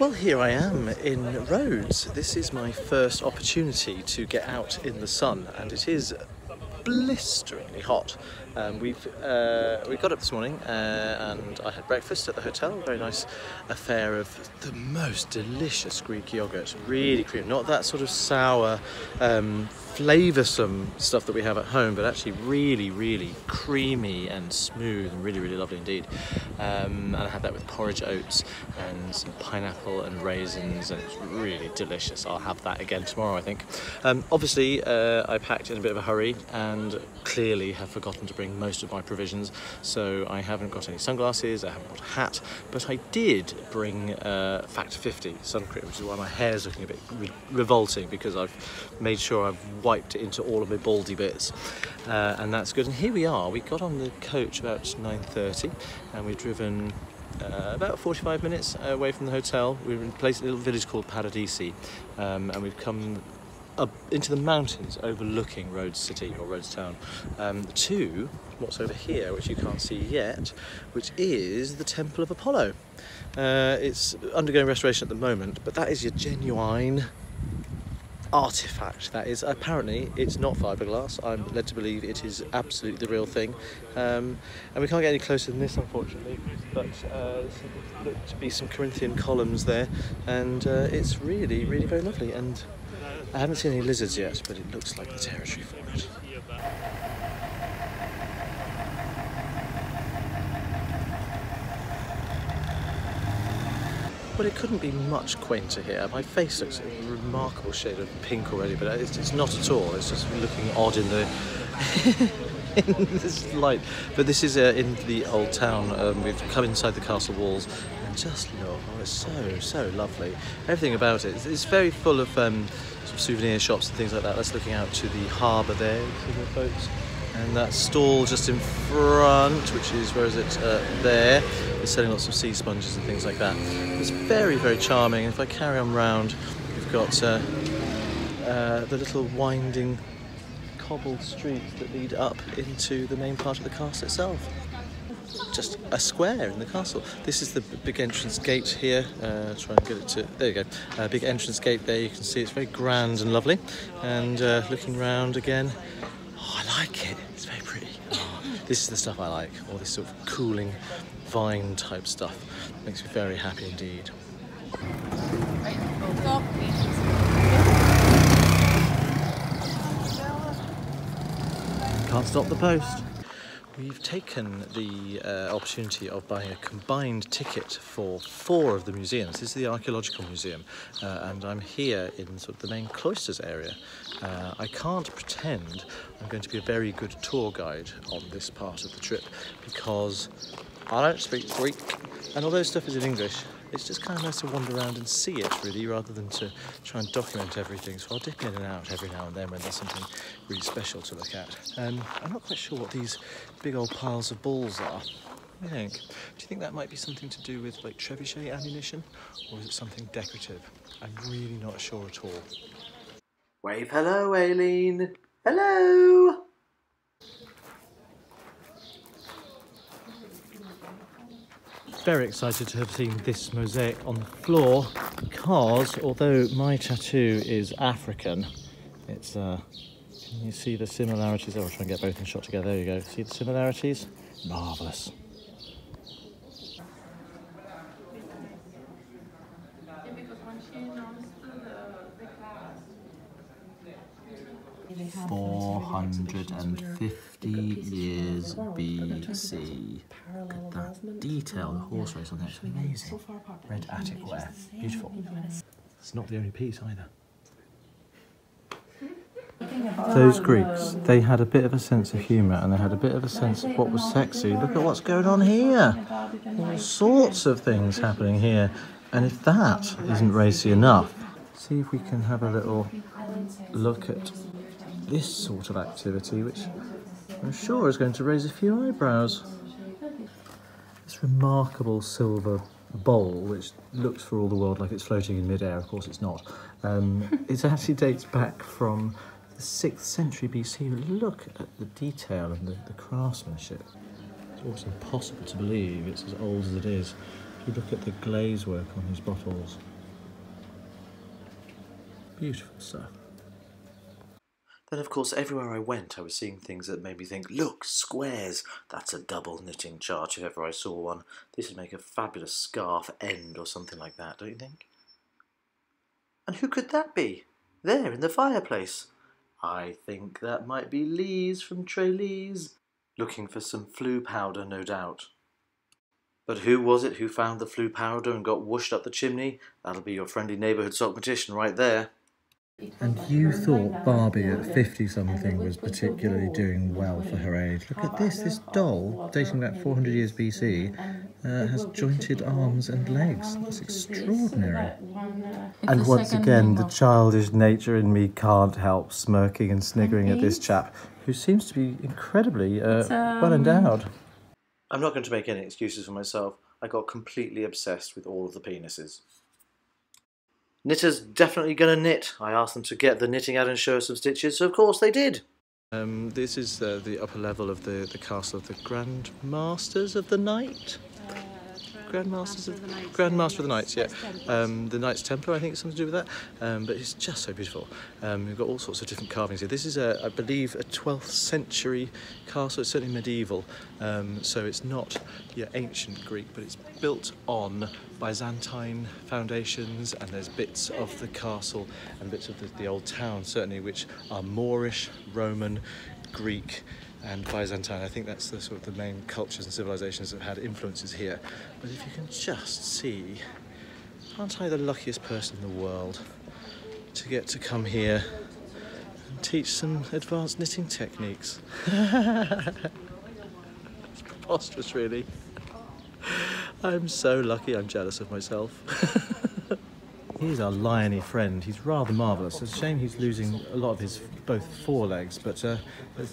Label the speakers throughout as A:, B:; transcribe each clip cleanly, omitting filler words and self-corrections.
A: Well, here I am in Rhodes. This is my first opportunity to get out in the sun, and it is blisteringly hot. We got up this morning and I had breakfast at the hotel. Very nice affair of the most delicious Greek yogurt, really creamy, not that sort of sour, flavoursome stuff that we have at home, but actually really creamy and smooth and really lovely indeed. And I had that with porridge oats and some pineapple and raisins, and it's really delicious. I'll have that again tomorrow, I think. Obviously, I packed in a bit of a hurry and clearly have forgotten to bring most of my provisions, so I haven't got any sunglasses, I haven't got a hat, but I did bring Factor 50 sun cream, which is why my hair is looking a bit revolting, because I've made sure I've wiped it into all of my baldy bits, and that's good. And here we are. We got on the coach about 9:30 and we've driven about 45 minutes away from the hotel. We're in a little village called BeardyChiel, and we've come up into the mountains overlooking Rhodes City, or Rhodes Town, to what's over here, which you can't see yet, which is the Temple of Apollo. It's undergoing restoration at the moment, but that is your genuine artifact. That is, apparently it's not fiberglass. I'm led to believe it is absolutely the real thing, and we can't get any closer than this, unfortunately, but there look to be some Corinthian columns there, and it's really very lovely. And I haven't seen any lizards yet, but it looks like the territory for it. Well, it couldn't be much quainter here. My face looks a remarkable shade of pink already, but it's not at all. It's just looking odd in the in this light. But this is in the old town. We've come inside the castle walls, and just look, oh, it's so lovely. Everything about it. It's very full of sort of souvenir shops and things like that. That's looking out to the harbour there. You see the boats. And that stall just in front, which is, where is it? There, is selling lots of sea sponges and things like that. It's very charming. If I carry on round, we've got the little winding cobbled streets that lead up into the main part of the castle itself. Just a square in the castle. This is the big entrance gate here. Try and get it to, there you go. Big entrance gate there. You can see it's very grand and lovely. And looking round again, oh, I like it. It's very pretty. Oh, this is the stuff I like. All this sort of cooling vine type stuff. Makes me very happy indeed. Can't stop the post. We've taken the opportunity of buying a combined ticket for 4 of the museums. This is the Archaeological Museum, and I'm here in sort of the main cloisters area. I can't pretend I'm going to be a very good tour guide on this part of the trip, because I don't speak Greek, and although stuff is in English, it's just kind of nice to wander around and see it, really, rather than to try and document everything. So I'll dip in and out every now and then when there's something really special to look at. I'm not quite sure what these big old piles of balls are. What do you think? Do you think that might be something to do with like trebuchet ammunition, or is it something decorative? I'm really not sure at all. Wave hello, Aileen. Hello. Very excited to have seen this mosaic on the floor, because although my tattoo is African, it's can you see the similarities? Oh, I'll try and get both in shot together. There you go. See the similarities? Marvellous. "450 years BC. Look at that detail, the horse race on there. It's amazing. Red attic ware. Beautiful. It's not the only piece either. Those Greeks, they had a bit of a sense of humour, and they had a bit of a sense of what was sexy. Look at what's going on here. All sorts of things happening here. And if that isn't racy enough, see if we can have a little look at this sort of activity, which I'm sure is going to raise a few eyebrows. This remarkable silver bowl, which looks for all the world like it's floating in midair. Of course it's not. It actually dates back from the 6th century BC. Look at the detail and the craftsmanship. It's almost impossible to believe it's as old as it is. If you look at the glaze work on his bottles, beautiful stuff. Then of course everywhere I went I was seeing things that made me think, look, squares, that's a double knitting charge if ever I saw one. This would make a fabulous scarf end or something like that, don't you think? And who could that be? There in the fireplace. I think that might be Lise from Trelease, looking for some flue powder, no doubt. But who was it who found the flue powder and got whooshed up the chimney? That'll be your friendly neighbourhood Sockmatician right there. And you thought Barbie at 50-something was particularly doing well for her age. Look at this, this doll, dating back 400 years BC, has jointed arms and legs. That's extraordinary. And once again, the childish nature in me can't help smirking and sniggering at this chap, who seems to be incredibly well endowed. I'm not going to make any excuses for myself. I got completely obsessed with all of the penises. Knitters definitely going to knit. I asked them to get the knitting out and show us some stitches, so of course they did. This is the upper level of the castle of the Grand Masters of the Night. Grandmaster of the Knights, yeah. The Knights Templar, I think, it's something to do with that. But it's just so beautiful. We've got all sorts of different carvings here. This is, I believe, a 12th century castle. It's certainly medieval, so it's not ancient Greek, but it's built on Byzantine foundations, and there's bits of the castle and bits of the old town, certainly, which are Moorish, Roman, Greek, and Byzantine. I think that's the sort of the main cultures and civilizations that have had influences here. But if you can just see, aren't I the luckiest person in the world to get to come here and teach some advanced knitting techniques? It's preposterous, really. I'm so lucky, I'm jealous of myself. Here's our liony friend. He's rather marvellous. It's a shame he's losing a lot of his both forelegs, but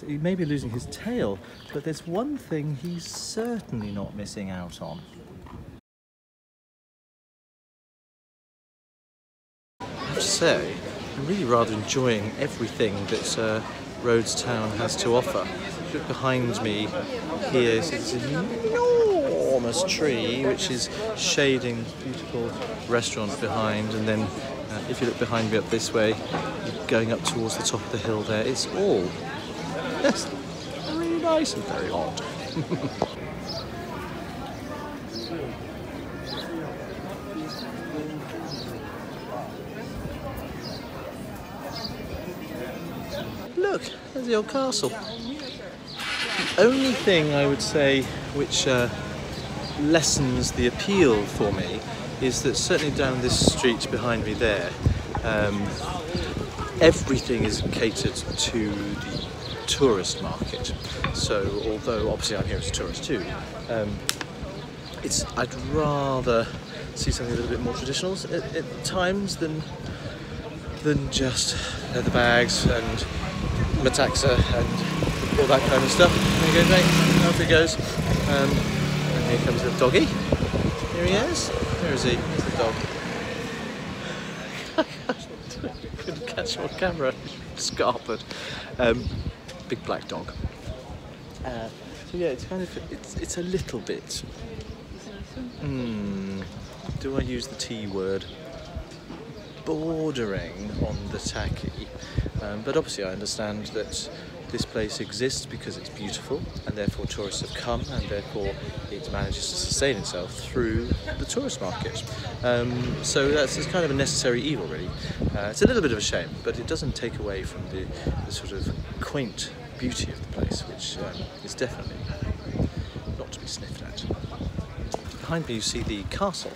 A: he may be losing his tail. But there's one thing he's certainly not missing out on. I have to say, I'm really rather enjoying everything that Rhodes town has to offer. Look behind me here is an enormous tree which is shading this beautiful restaurant behind, and then if you look behind me up this way, going up towards the top of the hill there, it's all really nice and very hot. Look, there's the old castle. The only thing I would say which lessens the appeal for me is that certainly down this street behind me there, everything is catered to the tourist market. So although obviously I'm here as a tourist too, I'd rather see something a little bit more traditional at times than just leather bags and metaxa and all that kind of stuff. There you go, mate. Off he goes. And here comes the doggy. Here he is. Where is he? Here's the dog. I couldn't catch him on camera. Scarpered. Big black dog. So yeah, it's kind of, it's a little bit. Do I use the T word? Bordering on the tacky. But obviously I understand that this place exists because it's beautiful, and therefore tourists have come, and therefore it manages to sustain itself through the tourist market. So it's kind of a necessary evil, really. It's a little bit of a shame, but it doesn't take away from the sort of quaint beauty of the place, which is definitely not to be sniffed at. Behind me you see the castle.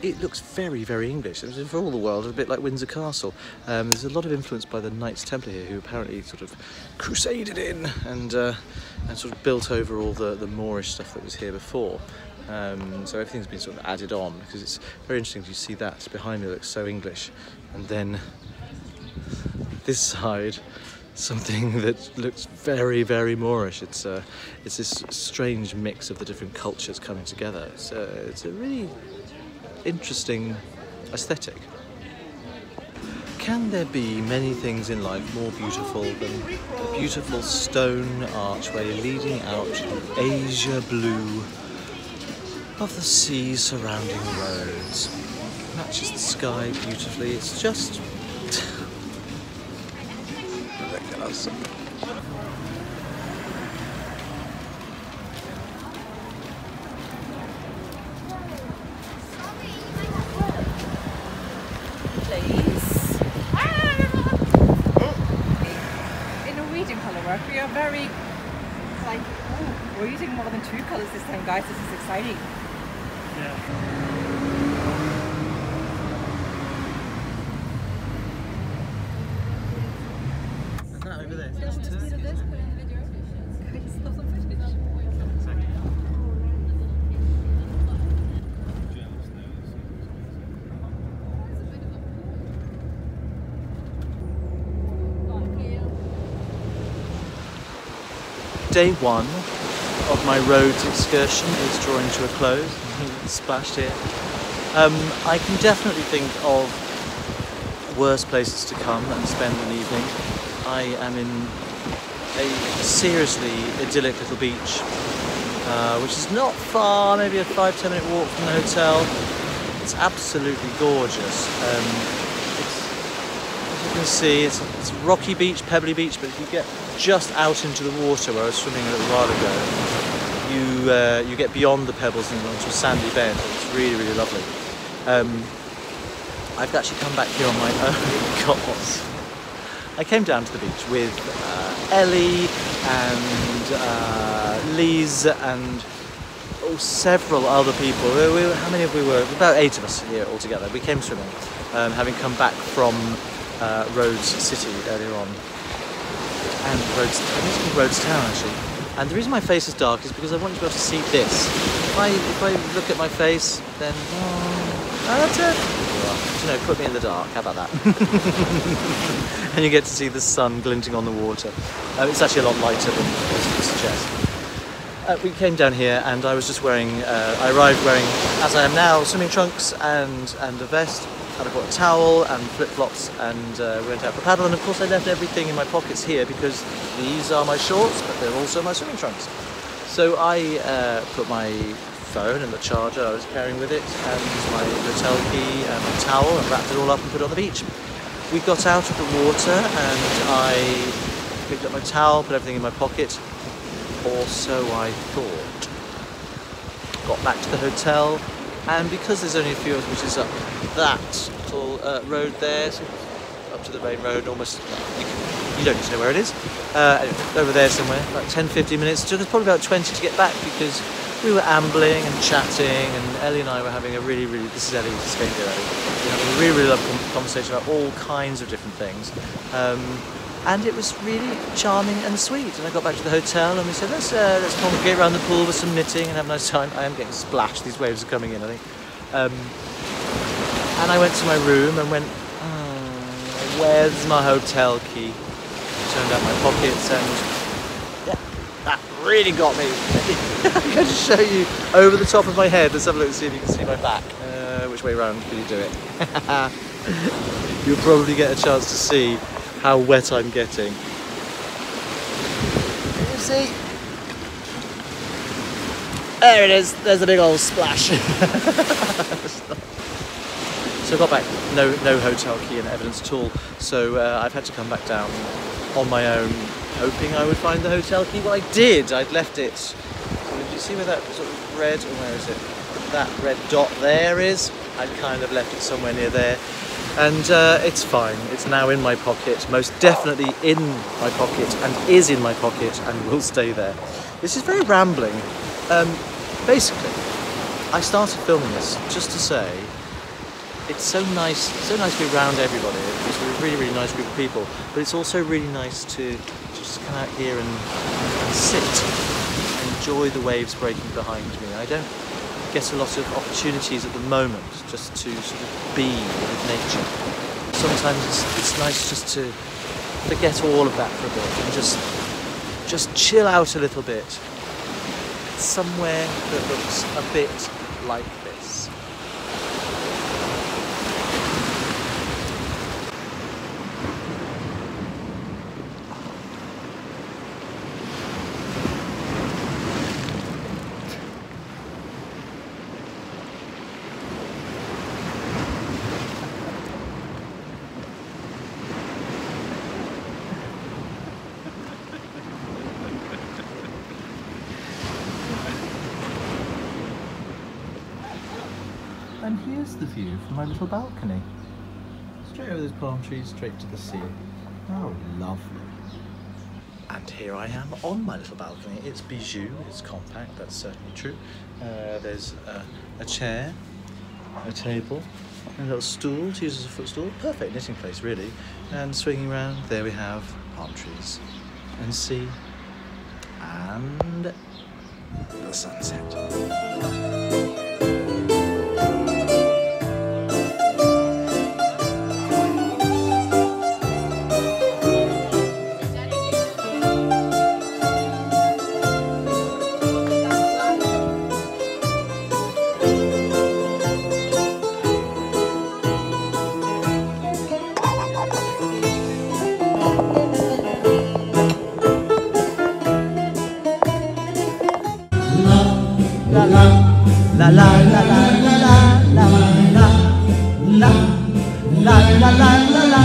A: It looks very, very English. For all the world, a bit like Windsor Castle. There's a lot of influence by the Knights Templar here, who apparently sort of crusaded in and sort of built over all the Moorish stuff that was here before. So everything's been sort of added on, because it's very interesting to see that behind me looks so English, and then this side, something that looks very, very Moorish. It's this strange mix of the different cultures coming together. It's a really interesting aesthetic. Can there be many things in life more beautiful than a beautiful stone archway leading out to Asia blue of the sea surrounding Rhodes. Matches the sky beautifully. It's just ridiculous.
B: We are very, like, oh, we're using more than 2 colours this time, guys. This is exciting.
A: Yeah. And that over there, that's Turkish. Day 1 of my Rhodes excursion is drawing to a close. Splashed here. I can definitely think of worse places to come and spend an evening. I am in a seriously idyllic little beach, which is not far, maybe a 5-10 minute walk from the hotel. It's absolutely gorgeous. As you can see, it's a rocky beach, pebbly beach, but if you get just out into the water where I was swimming a little while ago, you get beyond the pebbles and onto a sandy bed. It's really, really lovely. I've actually come back here on my own. God. I came down to the beach with Ellie and Lise and several other people. How many of we were? About 8 of us here altogether. We came swimming, having come back from Rhodes City earlier on. And Rhodes, I think it's called Rhodes Town actually. And the reason my face is dark is because I want you to be able to see this. If I look at my face, then that's it. Well, you know, put me in the dark. How about that? And you get to see the sun glinting on the water. It's actually a lot lighter than it would suggest. We came down here, and I was just wearing. I arrived wearing, as I am now, swimming trunks and a vest. And I brought a towel and flip-flops, and we went out for a paddle, and of course I left everything in my pockets here because these are my shorts, but they're also my swimming trunks. So I put my phone and the charger I was carrying with it, and my hotel key and my towel, and wrapped it all up and put it on the beach. We got out of the water, and I picked up my towel, put everything in my pocket, or so I thought. Got back to the hotel, and because there's only a few meters up that little road there, so up to the main road, almost, you don't need to know where it is. Anyway, over there somewhere, about 10-15 minutes. So there's probably about 20 to get back because we were ambling and chatting, and Ellie and I were having a really, this is Ellie, this is going to be Ellie. We were having a really lovely conversation about all kinds of different things. And it was really charming and sweet. And I got back to the hotel and we said, let's congregate around the pool with some knitting and have a nice time. I am getting splashed, these waves are coming in, I think. And I went to my room and went, where's my hotel key? Turned out my pockets, and yeah, that really got me. I'm going to show you over the top of my head. Let's have a look and see if you can see my back. Which way around can you do it? You'll probably get a chance to see how wet I'm getting. Can you see? There it is, there's a big old splash. So I got back, no hotel key and evidence at all, so I've had to come back down on my own, hoping I would find the hotel key. Well, I did, I'd left it. So did you see where that sort of red, or where is it? That red dot there is? I'd kind of left it somewhere near there. And it's fine, it's now in my pocket, most definitely in my pocket, and is in my pocket, and will stay there. This is very rambling. Basically, I started filming this just to say, it's so nice to be around everybody. It's a really nice group of people, but it's also really nice to just come out here and sit, and enjoy the waves breaking behind me. I don't get a lot of opportunities at the moment just to sort of be with nature. Sometimes it's nice just to forget all of that for a bit and just chill out a little bit somewhere that looks a bit like this. And here's the view from my little balcony. Straight over those palm trees, straight to the sea. Oh, lovely. And here I am on my little balcony. It's bijou, it's compact, that's certainly true. There's a chair, a table, and a little stool to use as a footstool. Perfect knitting place, really. And swinging around, there we have palm trees and sea and the sunset. La la la la la la la la la la la la la.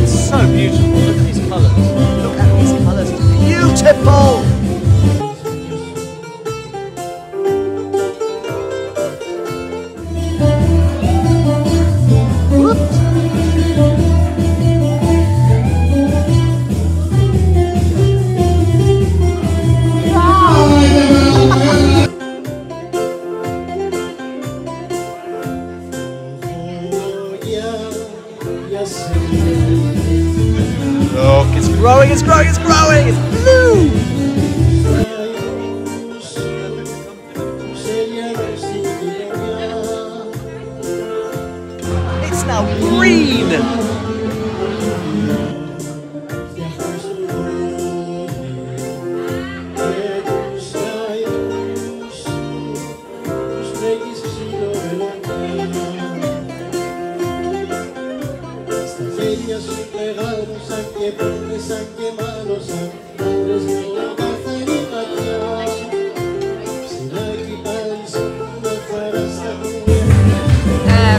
A: So beautiful, look at these colours. Look at these colours, it's beautiful! Look, it's growing, it's growing, it's growing! It's blue! It's now green!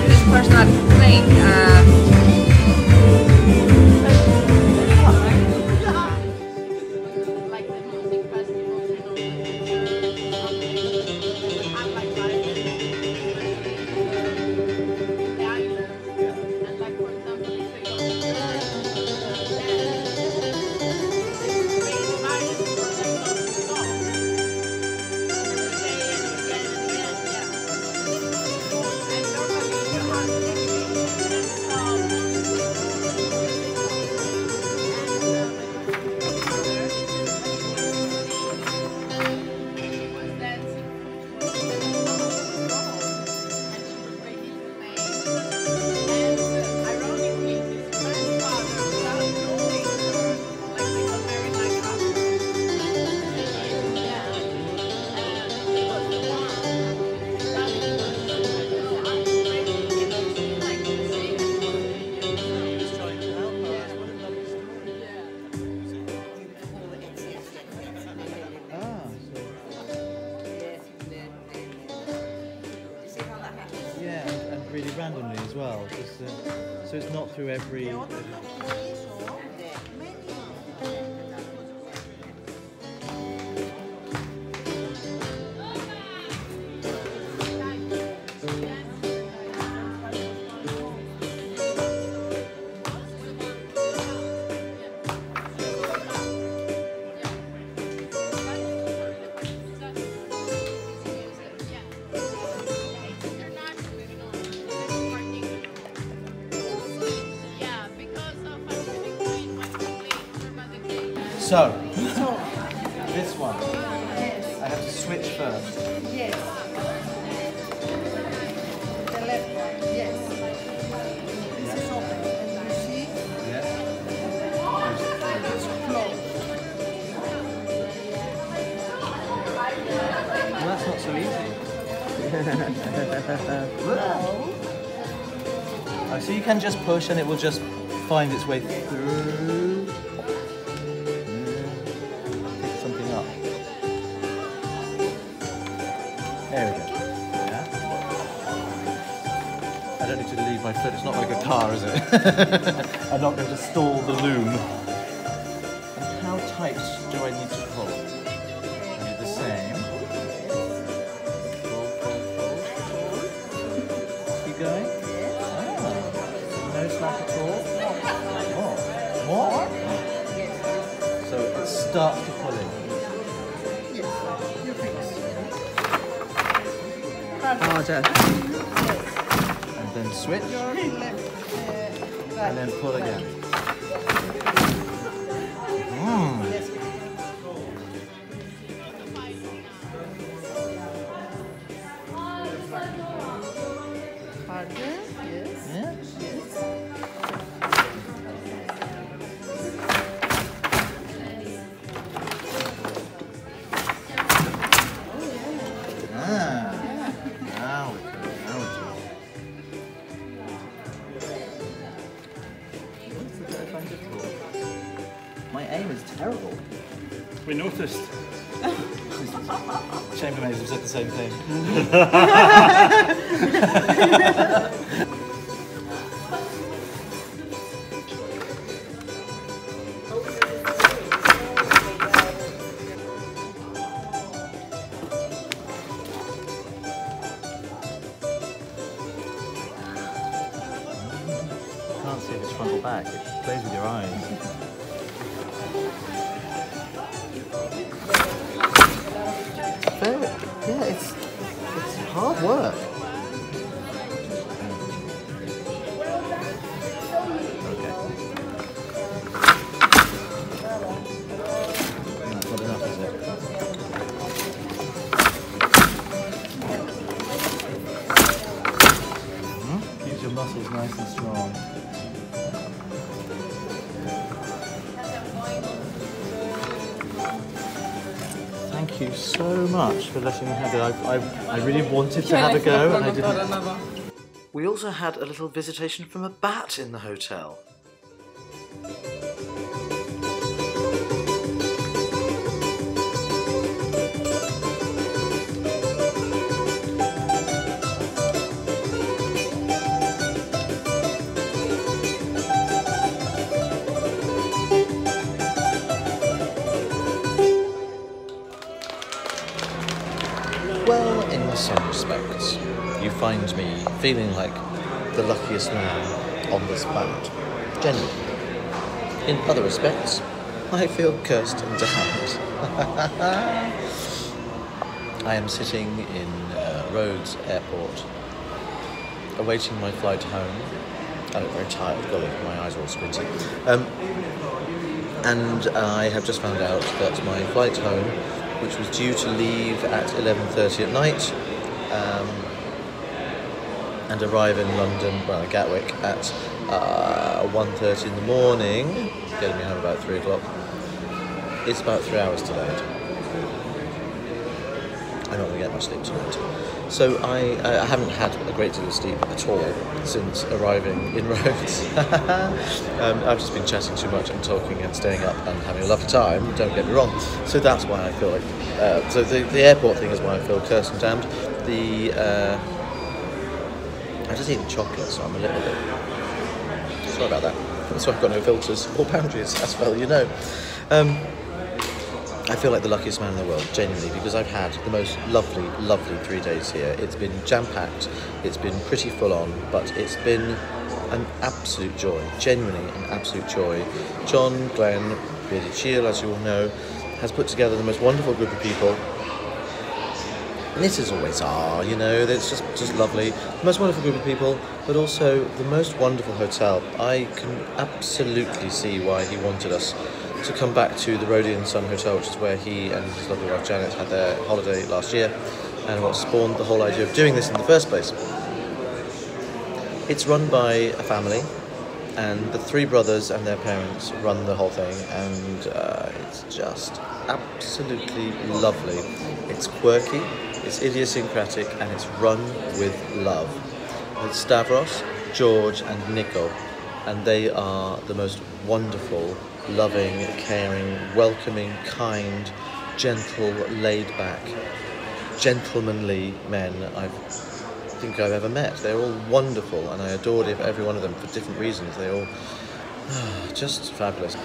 B: This person had complained.
A: Yeah, and really randomly as well, just, so it's not through every... So, this one, I have to switch first.
B: Yes. The left one, yes. This is open. And you see?
A: Yes.
B: It's closed.
A: Well, that's not so easy. Oh, so you can just push and it will just find its way through. my foot. It's not like a car, is it? I'm not going to stall the loom. And how tight do I need to pull? I do the same. Pull, pull, pull. Keep going. Ah, no slack at all. More. More? So it starts to pull in. Harder. And then switch. And then pull again.
B: Harder, yes.
A: Yeah?
B: Yes.
A: My aim is terrible.
C: We noticed.
A: Chambermaids have said the same thing. You can't see if it's front or back. It plays with your eyes. Yeah, it's hard work. Okay. That's not enough, is it? Keeps your muscles nice and strong. Thank you so much for letting me have it. I really wanted to have a go and I didn't. We also had a little visitation from a bat in the hotel. Well, in some respects, you find me feeling like the luckiest man on this planet. Genuinely. In other respects, I feel cursed and damned. I am sitting in Rhodes Airport, awaiting my flight home. I look very tired, golly, my eyes are all squinty. And I have just found out that my flight home, which was due to leave at 11:30 at night and arrive in London, well, Gatwick, at 1:30 in the morning, getting me home about 3 o'clock. It's about 3 hours delayed. I'm not going to get much sleep tonight. So I haven't had a great deal of sleep at all since arriving in Rhodes. I've just been chatting too much and talking and staying up and having a lovely time, don't get me wrong. So that's why I feel like... so the airport thing is why I feel cursed and damned. I just eaten chocolate, so I'm a little bit... Sorry about that. That's why I've got no filters or boundaries, as well, you know. I feel like the luckiest man in the world, genuinely, because I've had the most lovely, lovely 3 days here. It's been jam-packed, it's been pretty full-on, but it's been an absolute joy, genuinely an absolute joy. John Glen, BeardyChiel, as you all know, has put together the most wonderful group of people. Knitters always are, you know, it's just lovely. The most wonderful group of people, but also the most wonderful hotel. I can absolutely see why he wanted us to come back to the Rhodian Sun Hotel, which is where he and his lovely wife Janet had their holiday last year, and what spawned the whole idea of doing this in the first place. It's run by a family, and the 3 brothers and their parents run the whole thing, and it's just absolutely lovely. It's quirky, it's idiosyncratic, and it's run with love. It's Stavros, George and Nico, and they are the most wonderful, loving, caring, welcoming, kind, gentle, laid-back, gentlemanly men I've think I've ever met. They're all wonderful, and I adored every one of them for different reasons. They're all just fabulous.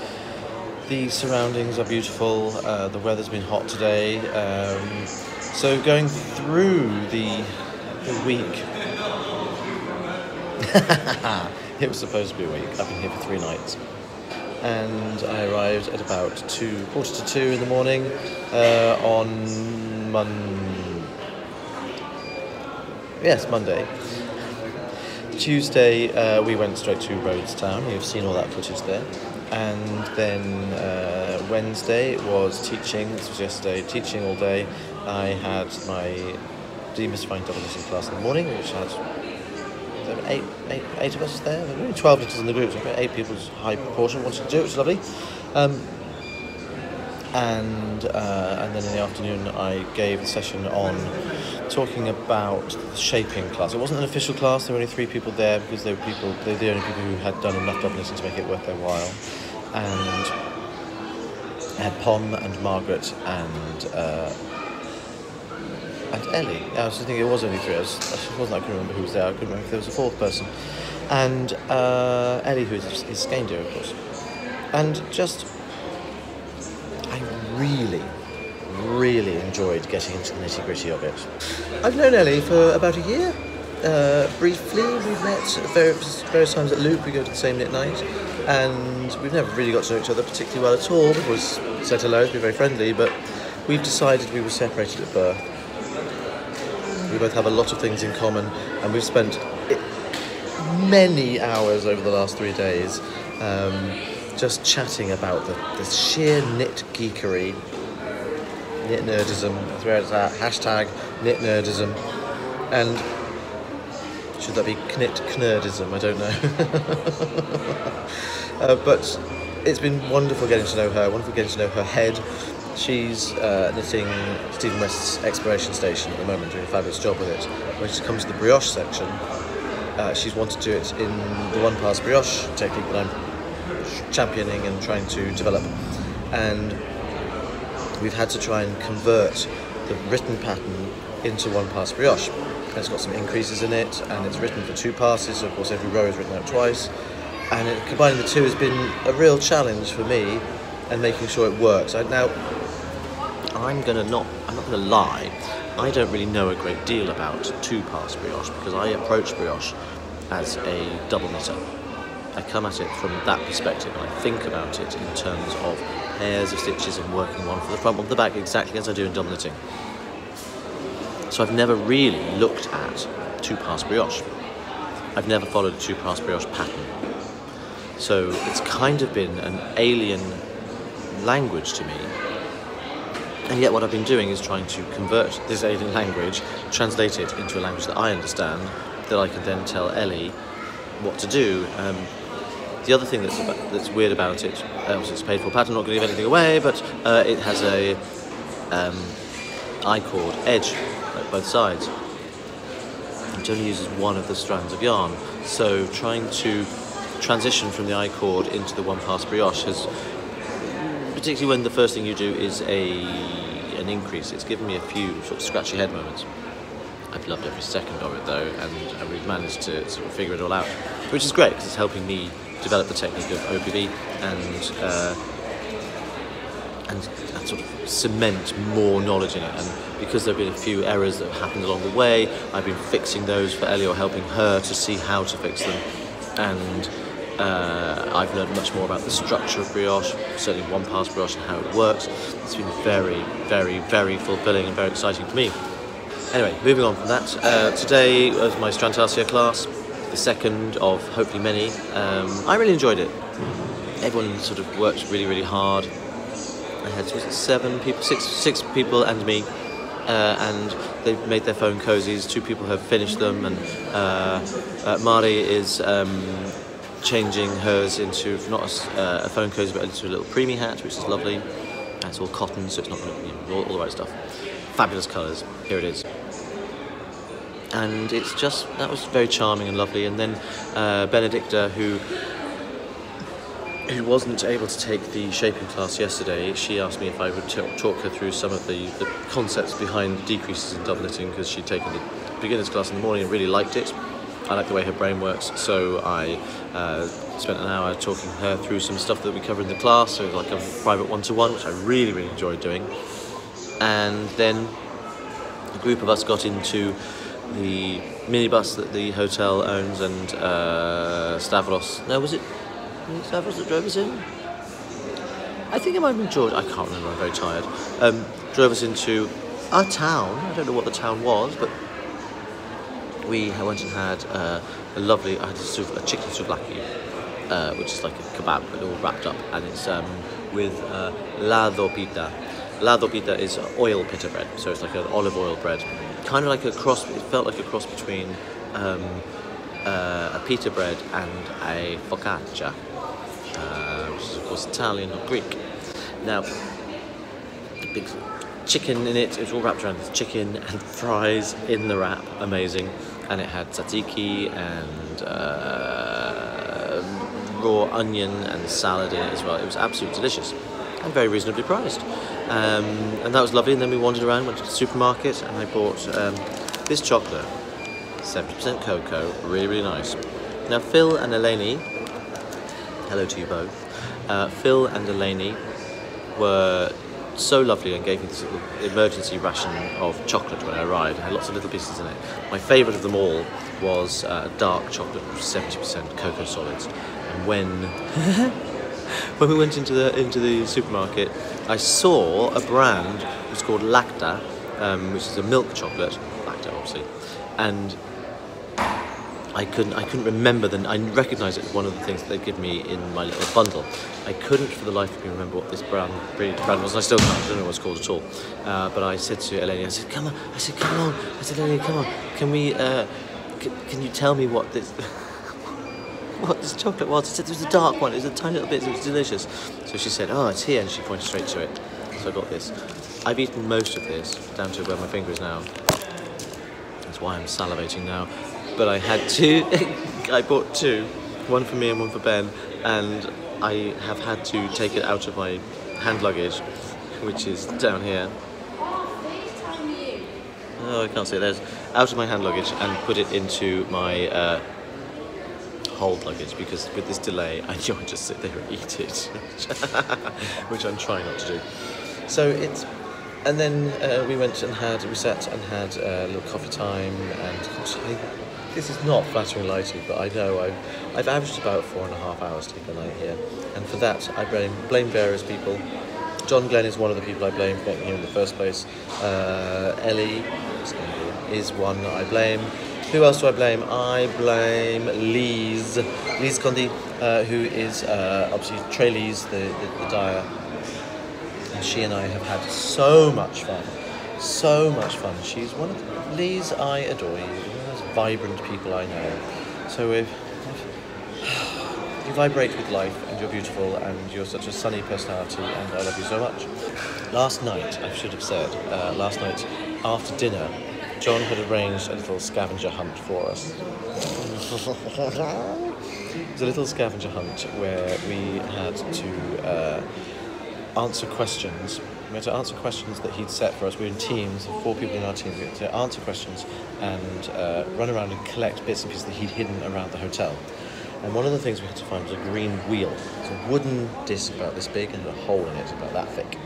A: The surroundings are beautiful. The weather's been hot today. So going through the week, it was supposed to be a week. I've been here for 3 nights. And I arrived at about 2:45 in the morning on Monday. Tuesday we went straight to Rhodes town. You've seen all that footage there. And then Wednesday was teaching. This was yesterday, teaching all day. I had my demystifying double knitting class in the morning, which had eight of us there. There were only 12 knitters in the group, so 8 people, was a high proportion, wanted to do it, which was lovely. And then in the afternoon I gave a session on talking about the shaping class. It wasn't an official class, there were only 3 people there because they were the only people who had done enough double knitting to make it worth their while. And I had Pom and Margaret and Ellie. I was thinking it was only 3. I couldn't remember who was there. I couldn't remember if there was a 4th person. And Ellie, who is Skein-Deer, of course. And just, I really enjoyed getting into the nitty-gritty of it. I've known Ellie for about a year. Briefly, we've met various times at Loop. We go to the same knit night, and we've never really got to know each other particularly well at all. We've always said hello, been very friendly, but we've decided we were separated at birth. We both have a lot of things in common, and we've spent many hours over the last 3 days just chatting about the sheer knit geekery, knit nerdism, where it's at, hashtag knit nerdism, and should that be knit knerdism? I don't know. But it's been wonderful getting to know her, wonderful getting to know her head. She's knitting Stephen West's Exploration Station at the moment, doing a fabulous job with it. When she comes to the brioche section, she's wanted to do it in the one-pass brioche technique that I'm championing and trying to develop. And we've had to try and convert the written pattern into one-pass brioche. And it's got some increases in it, and it's written for 2 passes, so of course every row is written out twice. And combining the 2 has been a real challenge for me, and making sure it works. I'm not going to lie, I don't really know a great deal about 2-pass brioche because I approach brioche as a double knitter. I come at it from that perspective, and I think about it in terms of pairs of stitches and working one for the front, one for the back, exactly as I do in double knitting. So I've never really looked at 2-pass brioche. I've never followed a 2-pass brioche pattern. So it's kind of been an alien language to me, and yet what I've been doing is trying to convert this alien language, translate it into a language that I understand, that I can then tell Ellie what to do. The other thing that's weird about it, obviously it's a paid for pattern, not going to give anything away, but it has a I-cord edge at both sides. It only uses one of the strands of yarn, so trying to transition from the I-cord into the one-pass brioche has, particularly when the first thing you do is an increase, it's given me a few sort of scratchy head moments. I've loved every second of it though, and we've managed to sort of figure it all out, which is great because it's helping me develop the technique of OPB and sort of cement more knowledge in it. And because there have been a few errors that have happened along the way, I've been fixing those for Ellie or helping her to see how to fix them. And I've learned much more about the structure of brioche, certainly one-pass brioche and how it works. It's been very, very, very fulfilling and very exciting for me. Anyway, moving on from that, today was my Strantasia class, the second of hopefully many. I really enjoyed it. Everyone sort of worked really, really hard. I had, was it 7 people, six people and me, and they've made their phone cozies. 2 people have finished them, and Mari is changing hers into not a phone cozy but into a little preemie hat, which is lovely. And it's all cotton, so it's not all the right stuff. Fabulous colours. Here it is. And it's just, that was very charming and lovely. And then Benedicta, who who wasn't able to take the shaping class yesterday, she asked me if I would talk her through some of the concepts behind decreases in double knitting, because she'd taken the beginner's class in the morning and really liked it. I like the way her brain works, so I spent an hour talking her through some stuff that we cover in the class, so it was like a private one-to-one, which I really, really enjoyed doing. And then a group of us got into the minibus that the hotel owns, and Stavros, no, was it Stavros that drove us in? I think it might have been George, I can't remember, I'm very tired. Drove us into a town, I don't know what the town was, but we went and had a lovely, I had a chicken souvlaki, which is like a kebab, but all wrapped up, and it's with lado pita. Lado pita is oil pita bread, so it's like an olive oil bread. Kind of like a cross, it felt like a cross between a pita bread and a focaccia, which is of course Italian or Greek. Now, the big chicken in it, was all wrapped around with chicken and fries in the wrap, amazing. And it had tzatziki and raw onion and salad in it as well. It was absolutely delicious and very reasonably priced. And that was lovely. And then we wandered around, went to the supermarket, and I bought this chocolate, 70% cocoa, really, really nice. Now, Phil and Eleni, hello to you both. Phil and Eleni were so lovely and gave me this little emergency ration of chocolate when I arrived. It had lots of little pieces in it. My favourite of them all was dark chocolate, which was 70% cocoa solids. And when we went into the supermarket, I saw a brand which was called Lacta, which is a milk chocolate, Lacta obviously, and I couldn't remember I recognised it as one of the things that they'd given me in my little bundle. I couldn't for the life of me remember what this brand was, and I still can't, I don't know what it's called at all. But I said to Eleni, I said, come on, Eleni, come on, can we, can you tell me what this chocolate was? I said, it was a dark one, it was a tiny little bit, it was delicious. So she said, oh, it's here, and she pointed straight to it. So I got this. I've eaten most of this, down to where my finger is now. That's why I'm salivating now. But I had two, I bought two, one for me and one for Ben, and I have had to take it out of my hand luggage, which is down here. Oh, I can't see it, there's out of my hand luggage, and put it into my hold luggage, because with this delay, I knew I'd just sit there and eat it, which I'm trying not to do. So it's, and then we sat and had a little coffee time, and this is not flattering lighting, but I know I've averaged about 4.5 hours to keep a night here, and for that I blame various people. John Glen is one of the people I blame for getting here in the first place. Ellie is one that I blame. Who else do I blame? I blame Lise Condi, who is obviously Trelise, the dyer. And she and I have had so much fun. So much fun. She's one of the Lise I adore. You're one of the most vibrant people I know. So if you vibrate with life, and you're beautiful, and you're such a sunny personality, and I love you so much. Last night, I should have said, last night after dinner, John had arranged a little scavenger hunt for us. It was a little scavenger hunt where we had to answer questions. We had to answer questions that he'd set for us. We were in teams, 4 people in our team. We had to answer questions and run around and collect bits and pieces that he'd hidden around the hotel. And one of the things we had to find was a green wheel. It's a wooden disc about this big and a hole in it about that thick.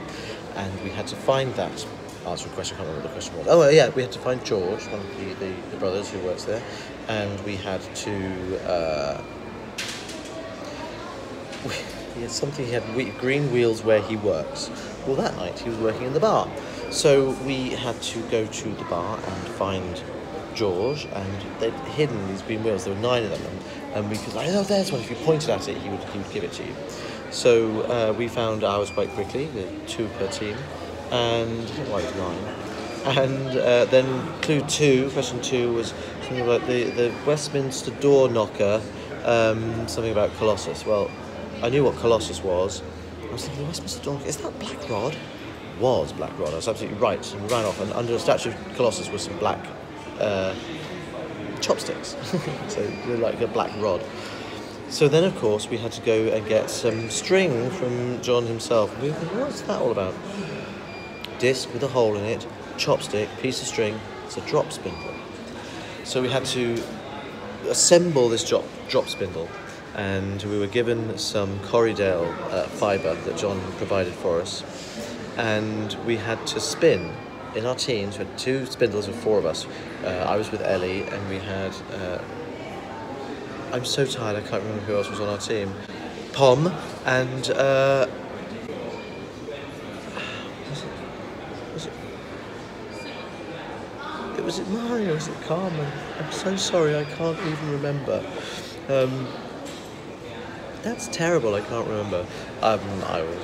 A: And we had to find that. Answer a question, I can't remember what the question was. Oh yeah, we had to find George, one of the brothers who works there, and we had to he had green wheels where he works. Well, that night he was working in the bar, so we had to go to the bar and find George, and they'd hidden these green wheels. There were 9 of them, and we could, oh, there's one. If you pointed at it, he would give it to you. So we found ours quite quickly, with 2 per team. And I don't know why it was 9. And then question 2 was something about the Westminster door knocker, something about Colossus. Well, I knew what Colossus was. I was thinking, the Westminster door knocker, is that Black Rod? Was Black Rod, I was absolutely right. And we ran off, and under a statue of Colossus was some black chopsticks. So they're like a black rod. So then, of course, we had to go and get some string from John himself. We were thinking, what's that all about? Disc with a hole in it, chopstick, piece of string. It's a drop spindle. So we had to assemble this drop spindle, and we were given some Corriedale fibre that John provided for us, and we had to spin. In our teams, we had 2 spindles of 4 of us. I was with Ellie, and we had... I'm so tired, I can't remember who else was on our team. Pom, and... was it Mario or was it Carmen? I'm so sorry, I can't even remember. That's terrible, I can't remember. I will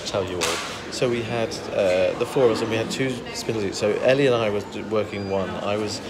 A: tell you all. So we had the 4 of us, and we had 2 spindles each. So Ellie and I was working one. I was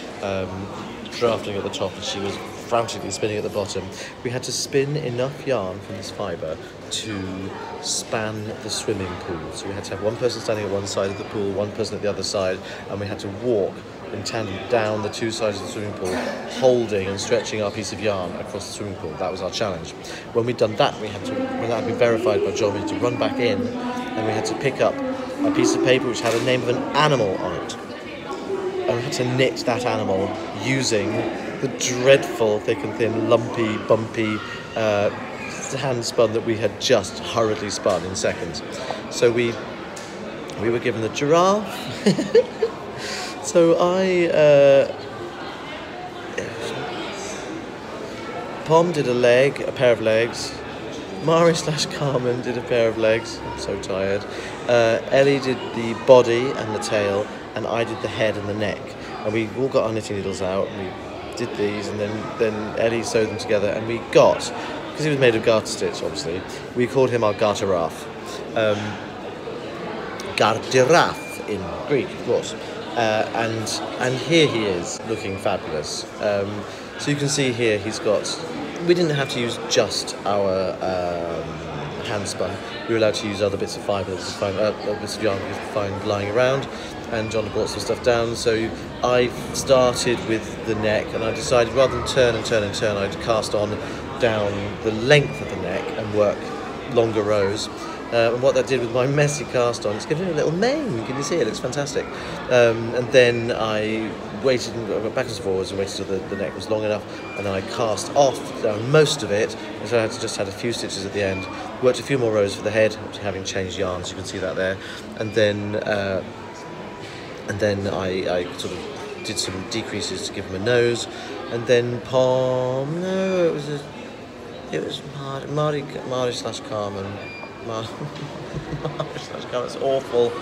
A: drafting at the top, and she was frantically spinning at the bottom. We had to spin enough yarn from this fibre to span the swimming pool. So we had to have one person standing at one side of the pool, one person at the other side, and we had to walk in tandem down the 2 sides of the swimming pool, holding and stretching our piece of yarn across the swimming pool. That was our challenge. When we'd done that, when that had been verified by John, we had to run back in, and we had to pick up a piece of paper which had a name of an animal on it. And we had to knit that animal using the dreadful, thick and thin, lumpy, bumpy hand spun that we had just hurriedly spun in seconds. So we were given the giraffe. So Pom did a pair of legs. Mari/Carmen did a pair of legs. I'm so tired. Ellie did the body and the tail, and I did the head and the neck. And we all got our knitting needles out, and we did these, and then Ellie sewed them together, and we got, because he was made of garter stitch, obviously, we called him our garteraf. Garteraf in Greek, of course. And here he is, looking fabulous. So you can see here he's got... We didn't have to use just our hand spun. We were allowed to use other bits of fibre, bits of yarn we could find lying around. And John had brought some stuff down, so I started with the neck, and I decided rather than turn and turn and turn, I'd cast on down the length of the neck and work longer rows. And what that did with my messy cast on, it's given it a little mane. Can you see it? It looks fantastic. And then I waited and got back and forwards and waited till the neck was long enough, and then I cast off down most of it, and so I just had a few stitches at the end. Worked a few more rows for the head, having changed yarns. You can see that there, and then I sort of did some decreases to give him a nose, and then Pom. No, it was Mari/Carmen. Mari/Carmen. It's awful.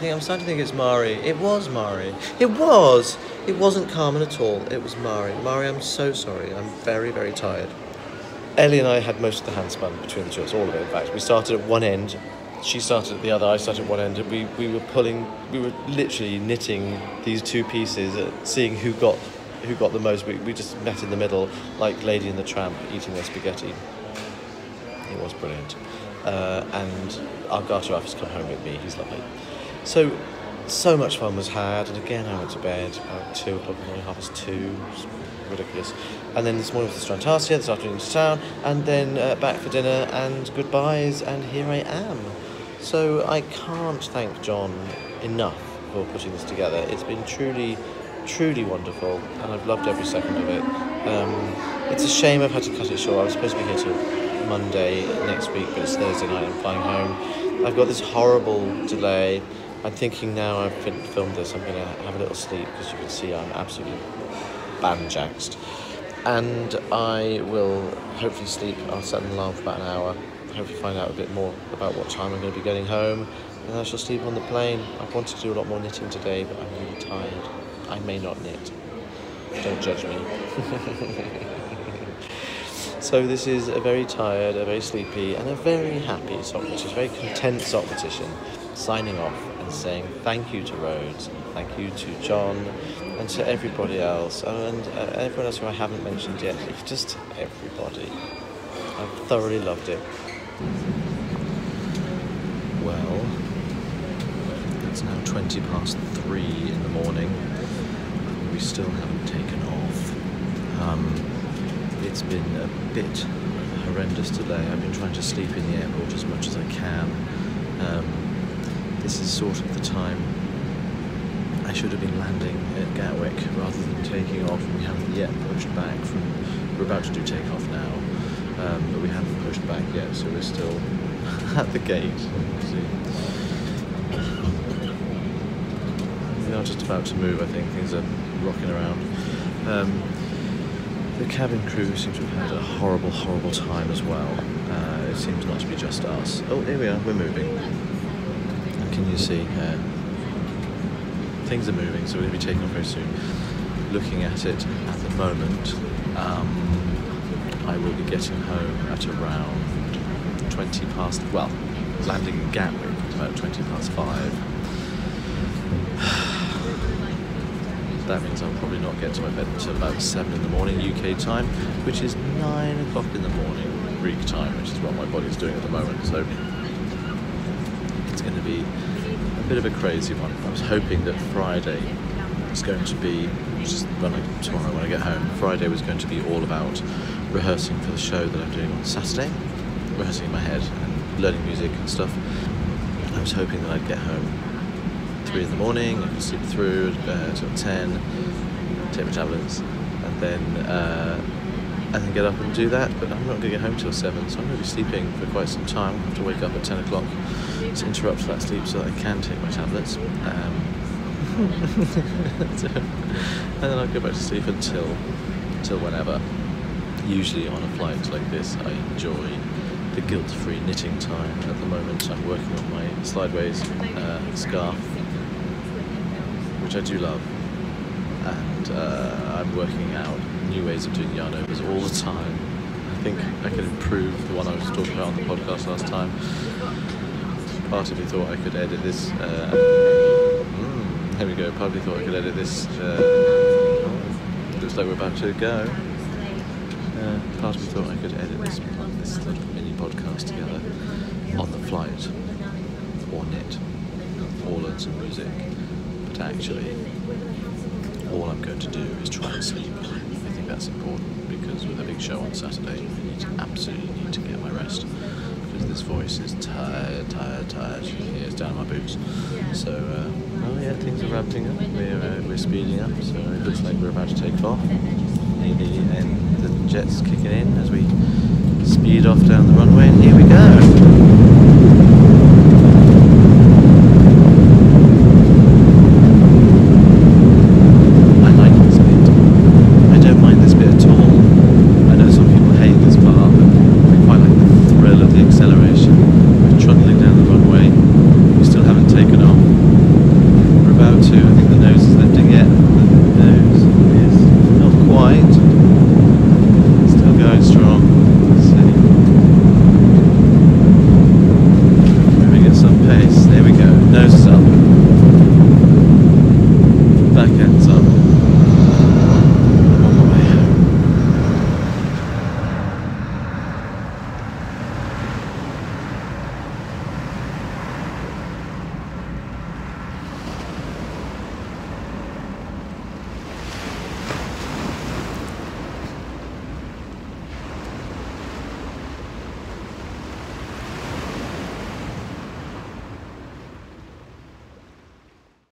A: I'm starting to think it's Mari. It was Mari. It was. It wasn't Carmen at all. It was Mari. Mari, I'm so sorry. I'm very, very tired. Ellie and I had most of the hand spun between the two of us, all of it. In fact, we started at one end. She started at the other, I started at one end, and we were literally knitting these 2 pieces, seeing who got the most. We just met in the middle, like Lady and the Tramp eating their spaghetti. It was brilliant. And our garter has come home with me, he's lovely. So much fun was had, and again I went to bed about 2 o'clock in the morning, 2:30, it's ridiculous. And then this morning was the Strantasia, this afternoon to town, and then back for dinner and goodbyes, and here I am. So I can't thank John enough for putting this together. It's been truly, truly wonderful, and I've loved every second of it. It's a shame I've had to cut it short. I was supposed to be here till Monday next week, but it's Thursday night, I'm flying home. I've got this horrible delay. I'm thinking now I've filmed this, I'm going to have a little sleep, because you can see I'm absolutely banjaxed. And I will hopefully sleep. I'll set an alarm for about an hour. Hopefully find out a bit more about what time I'm going to be getting home, and I shall sleep on the plane. I wanted to do a lot more knitting today, but I'm really tired. I may not knit. Don't judge me. So this is a very tired, a very sleepy, and a very happy Sockmatician, very content Sockmatician, signing off and saying thank you to Rhodes, thank you to John, and to everybody else, and everyone else who I haven't mentioned yet, just everybody. I've thoroughly loved it. Well, it's now 3:20 in the morning, and we still haven't taken off. It's been a bit of a horrendous delay. I've been trying to sleep in the airport as much as I can. This is sort of the time I should have been landing at Gatwick rather than taking off. We haven't yet pushed back from. We're about to do takeoff now, but we haven't pushed back yet, so we're still at the gate. We are just about to move. I think things are rocking around. The cabin crew seem to have had a horrible, horrible time as well. It seems not to be just us. Oh, here we are. We're moving. And can you see? Things are moving, so we're going to be taking off very soon. Looking at it at the moment, I will be getting home at around 20 past. Well, landing in Gatwick at about 20 past 5. That means I'll probably not get to my bed until about 7 in the morning UK time, which is 9 o'clock in the morning Greek time, which is what my body's doing at the moment. So it's going to be a bit of a crazy one. I was hoping that Friday was going to be, which is tomorrow when I get home, Friday was going to be all about rehearsing for the show that I'm doing on Saturday, rehearsing in my head and learning music and stuff. I was hoping that I'd get home 3 in the morning, I could sleep through till 10, take my tablets, and then get up and do that. But I'm not going to get home till 7, so I'm going to be sleeping for quite some time. I have to wake up at 10 o'clock to interrupt that sleep so that I can take my tablets. And then I'll go back to sleep until whenever. Usually on a flight like this, I enjoy the guilt-free knitting time. At the moment, I'm working on my slideways scarf, which I do love, and I'm working out new ways of doing yarn overs all the time. I think I could improve the one I was talking about on the podcast last time. Part of me thought I could edit this. There we go. Part of me thought I could edit this. Looks like we're about to go. Part of me thought I could edit this little mini podcast together on the flight, or knit, or learn some music. But actually, all I'm going to do is try and sleep. I think that's important because with a big show on Saturday, I absolutely need to get my rest because this voice is tired. It's down in my boots. So, oh yeah, things are ramping up. We're speeding up. So it looks like we're about to take off. And the jet's kicking in as we speed off down the runway, and here we go.